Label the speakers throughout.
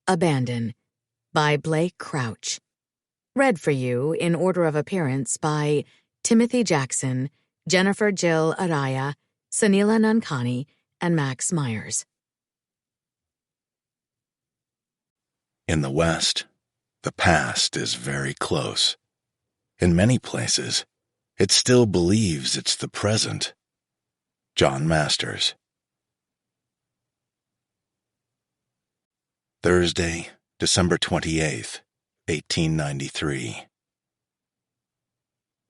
Speaker 1: Abandon by Blake Crouch. Read for you in order of appearance by Timothy Jackson, Jennifer Jill Araya, Soneela Nankani, and Max Meyers.
Speaker 2: In the West, the past is very close. In many places, it still believes it's the present. John Masters. Thursday, December 28th, 1893.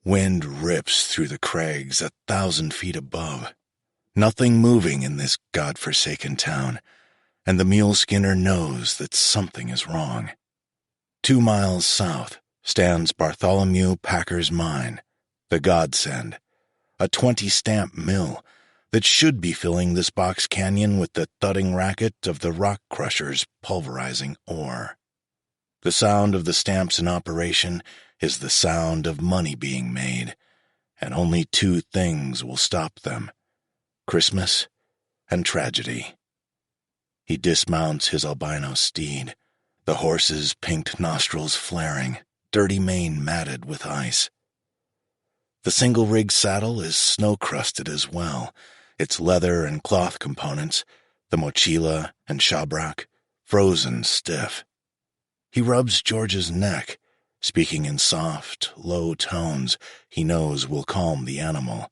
Speaker 2: Wind rips through the crags 1,000 feet above. Nothing moving in this God-forsaken town, and the mule skinner knows that something is wrong. 2 miles south stands Bartholomew Packer's Mine, the godsend, a 20-stamp mill that should be filling this box canyon with the thudding racket of the rock crushers pulverizing ore. The sound of the stamps in operation is the sound of money being made, and only 2 things will stop them: Christmas and tragedy. He dismounts his albino steed, the horse's pinked nostrils flaring, dirty mane matted with ice. The single-rig saddle is snow-crusted as well, its leather and cloth components, the mochila and shabrak, frozen stiff. He rubs George's neck, speaking in soft, low tones he knows will calm the animal,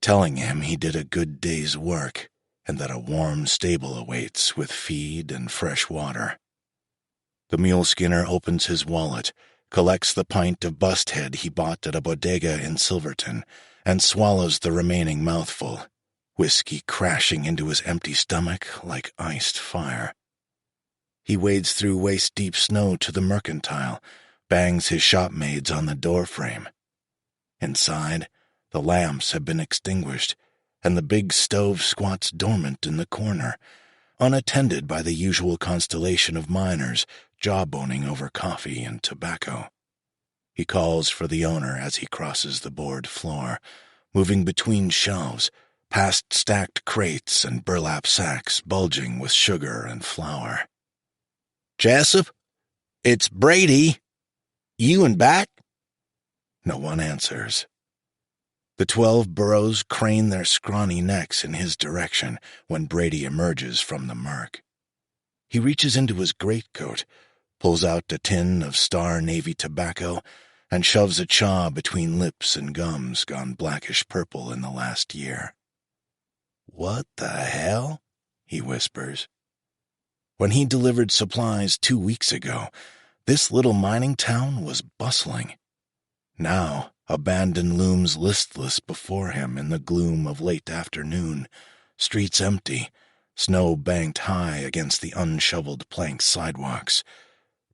Speaker 2: telling him he did a good day's work and that a warm stable awaits with feed and fresh water. The mule skinner opens his wallet, collects the pint of busthead he bought at a bodega in Silverton, and swallows the remaining mouthful, whiskey crashing into his empty stomach like iced fire. He wades through waist-deep snow to the mercantile, bangs his shopmaids on the doorframe. Inside, the lamps have been extinguished, and the big stove squats dormant in the corner, unattended by the usual constellation of miners jawboning over coffee and tobacco. He calls for the owner as he crosses the board floor, moving between shelves, past stacked crates and burlap sacks bulging with sugar and flour. "Jessup, it's Brady. You and back?" No one answers. The 12 burros crane their scrawny necks in his direction when Brady emerges from the murk. He reaches into his greatcoat, pulls out a tin of Star Navy tobacco, and shoves a chaw between lips and gums gone blackish-purple in the last year. "What the hell?" he whispers. When he delivered supplies 2 weeks ago, this little mining town was bustling. Now, abandon looms listless before him in the gloom of late afternoon, streets empty, snow banked high against the unshoveled plank sidewalks,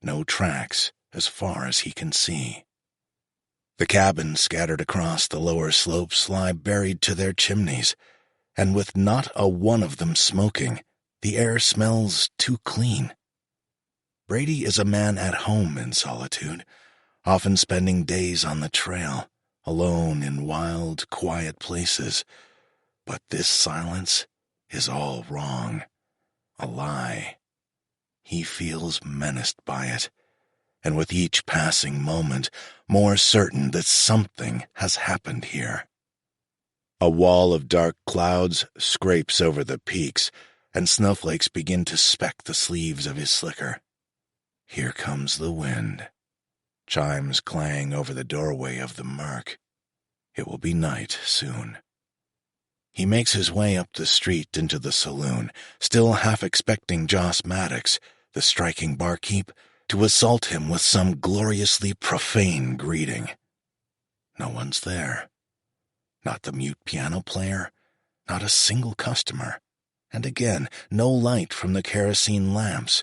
Speaker 2: no tracks as far as he can see. The cabins scattered across the lower slopes lie buried to their chimneys, and with not a one of them smoking, the air smells too clean. Brady is a man at home in solitude, often spending days on the trail, alone in wild, quiet places. But this silence is all wrong, a lie. He feels menaced by it, and with each passing moment, more certain that something has happened here. A wall of dark clouds scrapes over the peaks, and snowflakes begin to speck the sleeves of his slicker. Here comes the wind. Chimes clang over the doorway of the murk. It will be night soon. He makes his way up the street into the saloon, still half expecting Joss Maddox, the striking barkeep, to assault him with some gloriously profane greeting. No one's there. Not the mute piano player, not a single customer. And again, no light from the kerosene lamps,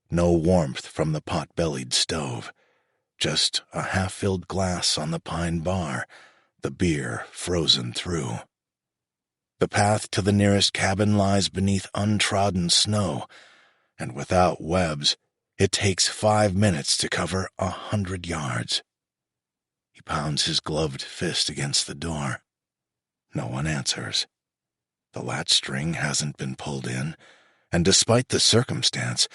Speaker 2: no warmth from the pot-bellied stove. Just a half-filled glass on the pine bar, the beer frozen through. The path to the nearest cabin lies beneath untrodden snow, and without webs, it takes 5 minutes to cover 100 yards. He pounds his gloved fist against the door. No one answers. The latch string hasn't been pulled in, and despite the circumstance,